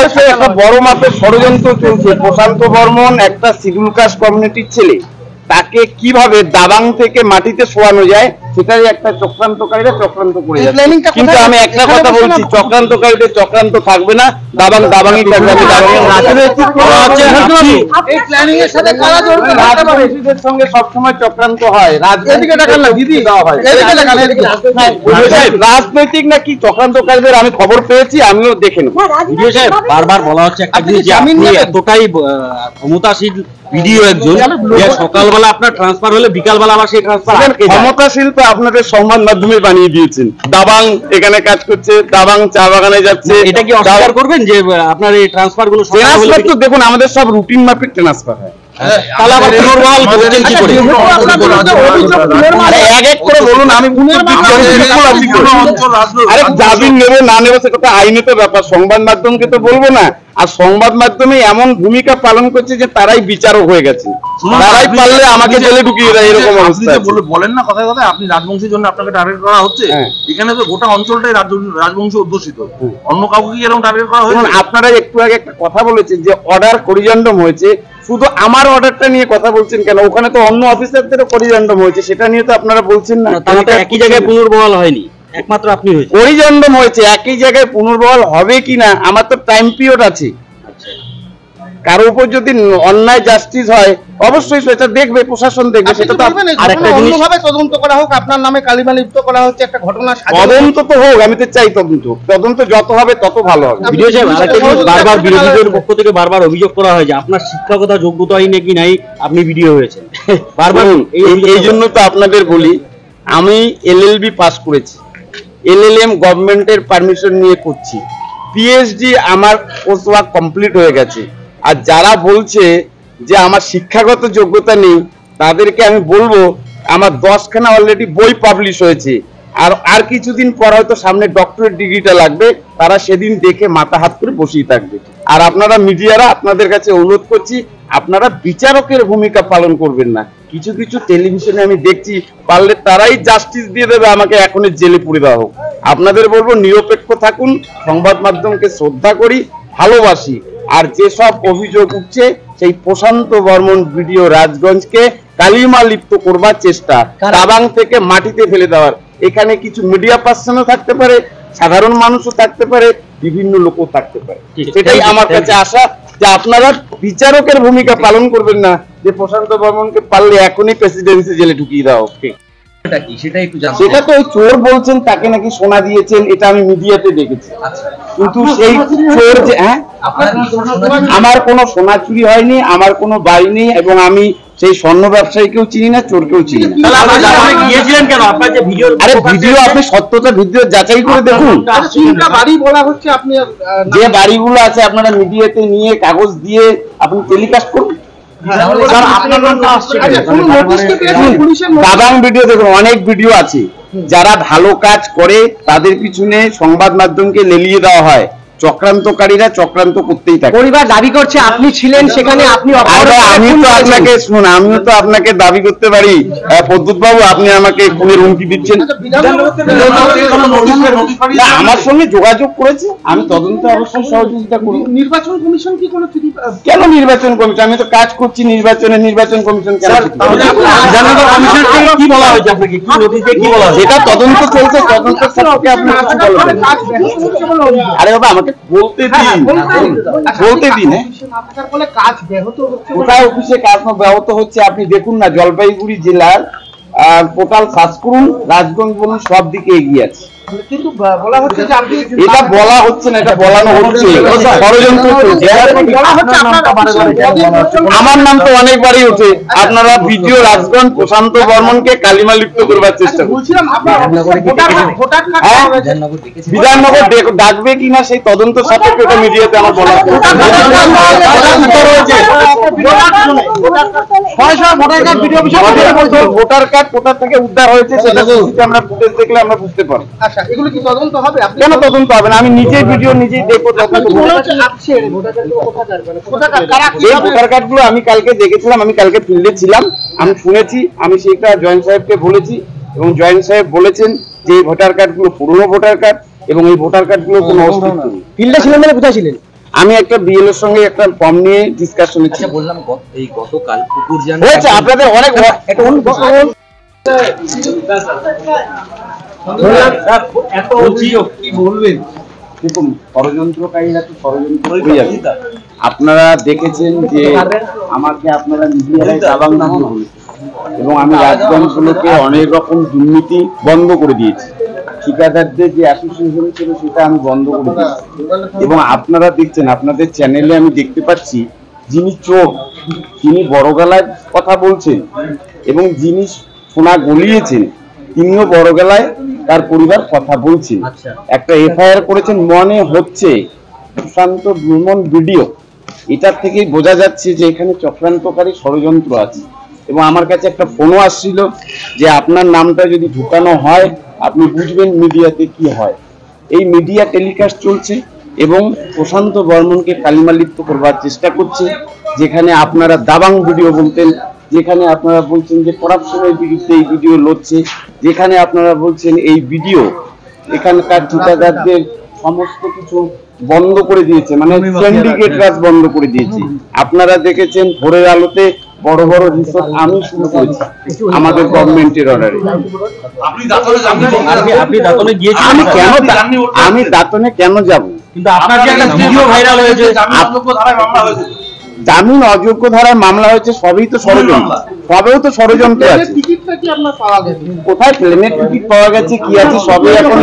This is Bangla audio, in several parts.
বাংলাদেশে একটা বড় মাপের ষড়যন্ত্র চলছে। প্রশান্ত বর্মন একটা শিডিউল কাস্ট কমিউনিটির ছেলে, তাকে কিভাবে দাবাং থেকে মাটিতে শোয়ানো যায় সেটাই একটা চক্রান্তকারীরা চক্রান্ত করে যাচ্ছে। কিন্তু আমি একটা কথা বলছি, চক্রান্তকারীদের চক্রান্ত থাকবে না, দাবাংই থাকবে। রাজনীতিদের সঙ্গে সবসময় চক্রান্ত হয়, রাজনৈতিক না কি চক্রান্তকারীদের আমি খবর পেয়েছি, আমিও দেখে নেব। বারবার বলা হচ্ছে একটা জিনিস যে আপনি এতটাই ক্ষমতাশীল ভিডিও একজন, সকালবেলা আপনার ট্রান্সফার হলে বিকালবেলা আবার সেই ট্রান্সফার। ক্ষমতাশীল তো আপনাদের সংবাদ মাধ্যমে বানিয়ে দিয়েছেন, দাবাং এখানে কাজ করছে, দাবাং চা বাগানে যাচ্ছে। এটা কি অস্বীকার করবেন যে আপনার এই ট্রান্সফার গুলো? ট্রান্সফার তো দেখুন আমাদের সব রুটিন মাফিক ট্রান্সফার হয়। জামিন নেবে না নেবে সে কথা আইনত ব্যাপার, সংবাদ মাধ্যমকে তো বলবো না। আর সংবাদ মাধ্যমে এমন ভূমিকা পালন করছে যে তারাই বিচারক হয়ে গেছে, তারাই পারলে আমাকে জেলে ঢুকিয়ে দেয়, এরকম অবস্থা। বলেন না কথায় কথায় আপনি রাজবংশীর জন্য আপনাকে টার্গেট করা হচ্ছে। এখানে তো গোটা অঞ্চলটাই রাজবংশী অধ্যুষিত, অন্য কাউকে কি এরকম টার্গেট করা হয়েছে? আপনারা একটু আগে একটা কথা বলেছেন যে অর্ডার করিজন্ডম হয়েছে, শুধু আমার অর্ডারটা নিয়ে কথা বলছেন কেন? ওখানে তো অন্য অফিসারদেরও করিজন্ডম হয়েছে, সেটা নিয়ে তো আপনারা বলছেন না। একই জায়গায় পুনর্বহাল হয়নি, একমাত্র আপনি হয়েছে। করিজন্ডম হয়েছে, একই জায়গায় পুনর্বহাল হবে কিনা আমার তো টাইম পিরিয়ড আছে। কারো উপর যদি অন্যায় জাস্টিস হয় অবশ্যই সেটা দেখবে, প্রশাসন দেখবে। সেটা তো আরেকটা জিনিস, অন্যভাবে তদন্ত করা হোক, আপনার নামে কালিমা লিপ্ত করা হচ্ছে একটা ঘটনা, তদন্ত তো হোক, আমি তো চাই তদন্ত যত হবে তত ভালো হবে। ভিডিও সাহেব, আরেকটা জিনিস, বারবার বিরোধীদের পক্ষ থেকে বারবার অভিযোগ করা হয় যে আপনার শিক্ষাগত যোগ্যতাই নাকি নাই, আপনি ভিডিও হয়েছেন বারবার। এই জন্য তো আপনাদের বলি, আমি এলএলবি পাস করেছি, এলএলএম গভর্নমেন্টের পারমিশন নিয়ে করছি, পিএইচডি আমার কোর্স ওয়ার্ক কমপ্লিট হয়ে গেছে। আর যারা বলছে যে আমার শিক্ষাগত যোগ্যতা নেই, তাদেরকে আমি বলবো আমার 10খানা অলরেডি বই পাবলিশ হয়েছে, আর কিছুদিন পর হয়তো সামনে ডক্টরেট ডিগ্রিটা লাগবে, তারা সেদিন দেখে মাথা হাত করে বসেই থাকবে। আর আপনারা মিডিয়ারা, আপনাদের কাছে অনুরোধ করছি, আপনারা বিচারকের ভূমিকা পালন করবেন না। কিছু কিছু টেলিভিশনে আমি দেখছি, পারলে তারাই জাস্টিস দিয়ে দেবে, আমাকে এখনই জেলে পুরে দেওয়া হোক। আপনাদের বলবো নিরপেক্ষ থাকুন, সংবাদ মাধ্যমকে শ্রদ্ধা করি, ভালোবাসি। আর যেসব অভিযোগ উঠছে, সেই প্রশান্ত বর্মন ভিডিও রাজগঞ্জকে কালিমা লিপ্ত করবার চেষ্টা, দাবাং থেকে মাটিতে ফেলে দেওয়ার। এখানে কিছু মিডিয়া পার্সনও থাকতে পারে, সাধারণ মানুষও থাকতে পারে, বিভিন্ন লোকও থাকতে পারে। সেটাই আমার কাছে আশা যে আপনারা বিচারকের ভূমিকা পালন করবেন না, যে প্রশান্ত বর্মনকে পারলে এখনই প্রেসিডেন্সি জেলে ঢুকিয়ে দাও। সেটা তো চোর বলছেন, তাকে নাকি সোনা দিয়েছেন, এটা আমি মিডিয়াতে দেখেছি। কিন্তু সেই চোর যে, হ্যাঁ, আমার কোনো সোনা চুরি হয়নি, আমার কোনো বাড়ি নেই, এবং আমি সেই স্বর্ণ ব্যবসায়ীকেও চিনি না, চোরকেও চিনি না। আরে ভিডিও আপনি সত্যতা ভিডিও যাচাই করে দেখুন। যে বাড়িগুলো আছে আপনারা মিডিয়াতে নিয়ে কাগজ দিয়ে আপনি টেলিকাস্ট করুন। দাবাং ভিডিও দেখুন, অনেক ভিডিও আছে। যারা ভালো কাজ করে তাদের পিছনে সংবাদ মাধ্যমকে লেলিয়ে দেওয়া হয়, চক্রান্তকারীরা চক্রান্ত করতেই থাকে। পরিবার দাবি করছে আপনি ছিলেন সেখানে, আপনি আমি তো আপনাকে শুনুন, আমিও তো আপনাকে দাবি করতে পারি, পদ্মুৎ বাবু আপনি আমাকে খুনের হুমকি দিচ্ছেন। আমার সঙ্গে যোগাযোগ করেছে, আমি তদন্তে অবশ্যই সহযোগিতা করি। নির্বাচন কমিশন কি কোনো কেন নির্বাচন কমিশন? আমি তো কাজ করছি নির্বাচন কমিশন কেন? কি বলা হয়েছে আপনাকে, কি নোটিশে কি বলা হয়েছে? এটা তদন্ত চলছে, তদন্তের সাথে আপনি কিছু বলবেন। আরে বাবা আমাকে বলতে দিন। কোথায় অফিসে কাজ ব্যাহত হচ্ছে আপনি দেখুন না। জলপাইগুড়ি জেলার টোটাল সার্চ করুন, রাজগঞ্জ বলুন, সব দিকে এগিয়ে আছে। কিন্তু বলা হচ্ছে যে আপনি, এটা বলা হচ্ছে না, এটা বলানো হচ্ছে, ষড়যন্ত্র চলছে। আমার নাম তো অনেকবারই ওঠে। আপনারা ভিডিও রাজগঞ্জ প্রশান্ত বর্মনকে কালিমা লিপ্ত করবার চেষ্টা করছেন। বিধাননগর ডাকবে কিনা সেই তদন্ত সাপেক্ষে এটা মিডিয়াতে আমার বলা ভোটার কার্ড কোথা থেকে উদ্ধার হয়েছে সেটা আমরা ফুটেজ দেখলে আমরা বুঝতে পারবো। এগুলো কি তদন্ত হবে? কেন তদন্ত হবে না? আমি নিজেই ভিডিও নিজেই দেখবো। ভোটার কার্ড গুলো আমি কালকে দেখেছিলাম, আমি কালকে ফিল্ডে ছিলাম, আমি শুনেছি, আমি সেটা জয়েন্ট সাহেবকে বলেছি, এবং জয়েন্ট সাহেব বলেছেন যে এই ভোটার কার্ড গুলো পুরনো ভোটার কার্ড, এবং এই ভোটার কার্ড গুলো কোনো অস্তিত্ব নেই। ফিল্ডে ছিলেন মানে কোথায় ছিলেন? আমি একটা বিএল এর সঙ্গে একটা ফর্ম নিয়ে ডিসকাশনে ছিল। বললাম এই গতকাল কুকুরজান হয়েছে আপনাদের অনেক কি বলবেন? দেখুন, ষড়যন্ত্রকারীরা তো ষড়যন্ত্র করে যাবে। আপনারা দেখেছেন যে আমাকে আপনারা মিডিয়ায় দাবাং নামও বলেছেন এবং আমি রাজগঞ্জগুলোকে অনেক রকম দুর্নীতি বন্ধ করে দিয়েছি। ঠিকাদারদের যে অ্যাসোসিয়েশন ছিল সেটা আমি বন্ধ করে দিয়েছি এবং আপনারা দেখছেন, আপনাদের চ্যানেলে আমি দেখতে পাচ্ছি যিনি চোর তিনি বড় গলায় কথা বলছেন এবং যিনি সোনা গলিয়েছেন তিনিও বড় গলায় তার পরিবার কথা বলছেন। একটা এফআইআর করেছেন, মনে হচ্ছে সুশান্ত ভ্রমণ ভিডিও, এটার থেকেই বোঝা যাচ্ছে যে এখানে চক্রান্তকারী ষড়যন্ত্র আছে। এবং আমার কাছে একটা ফোনও আসছিল যে আপনার নামটা যদি ঢুকানো হয় আপনি বুঝবেন মিডিয়াতে কি হয়। এই মিডিয়া টেলিকাস্ট চলছে এবং প্রশান্ত বর্মনকে কালিমালিপ্ত করবার চেষ্টা করছে, যেখানে আপনারা দাবাং ভিডিও বলতেন, যেখানে আপনারা বলছেন যে করাপশনের বিরুদ্ধে এই ভিডিও লড়ছে, যেখানে আপনারা বলছেন এই ভিডিও এখানকার ঠিকাদারদের সমস্ত কিছু বন্ধ করে দিয়েছে, মানে সিন্ডিকেট রাজ বন্ধ করে দিয়েছে। আপনারা দেখেছেন ভোরের আলোতে বড় বড় রিসোর্ট আমি শুরু করেছি আমাদের গভর্নমেন্টের অর্ডারে। আমি দাঁতনে কেন যাব? কিন্তু আপনার যে একটা ভিডিও ভাইরাল হয়েছে, জামিন অযোগ্য ধারায় মামলা হয়েছে, সবই তো ষড়যন্ত্র, সবেও তো ষড়যন্ত্র আছে। কোথায় প্লেনের টিকিট পাওয়া গেছে, কি আছে, সবই এখন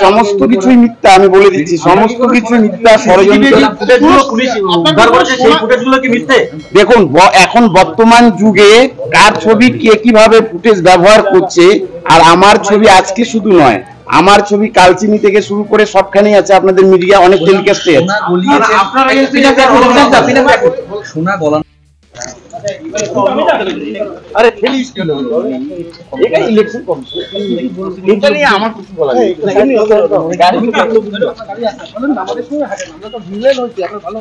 সমস্ত কিছুই মিথ্যা। আমি বলে দিচ্ছি সমস্ত কিছুই মিথ্যা, ষড়যন্ত্র। দেখুন, এখন বর্তমান যুগে কার ছবি কে কিভাবে ফুটেজ ব্যবহার করছে, আর আমার ছবি আজকে শুধু নয়, আমার ছবি কালচিনি থেকে শুরু করে সবখানেই আছে, আপনাদের মিডিয়া অনেক টেলিকাস্টে আছে। সোনা গলানো আরে খেলিস কেন? এটা ইলেকশন কমিশন, এটা নিয়ে আমার কিছু বলা নেই। আমাদের সঙ্গে হাঁটেন, আমরা তো ভিলেন হচ্ছি, আপনার ভালো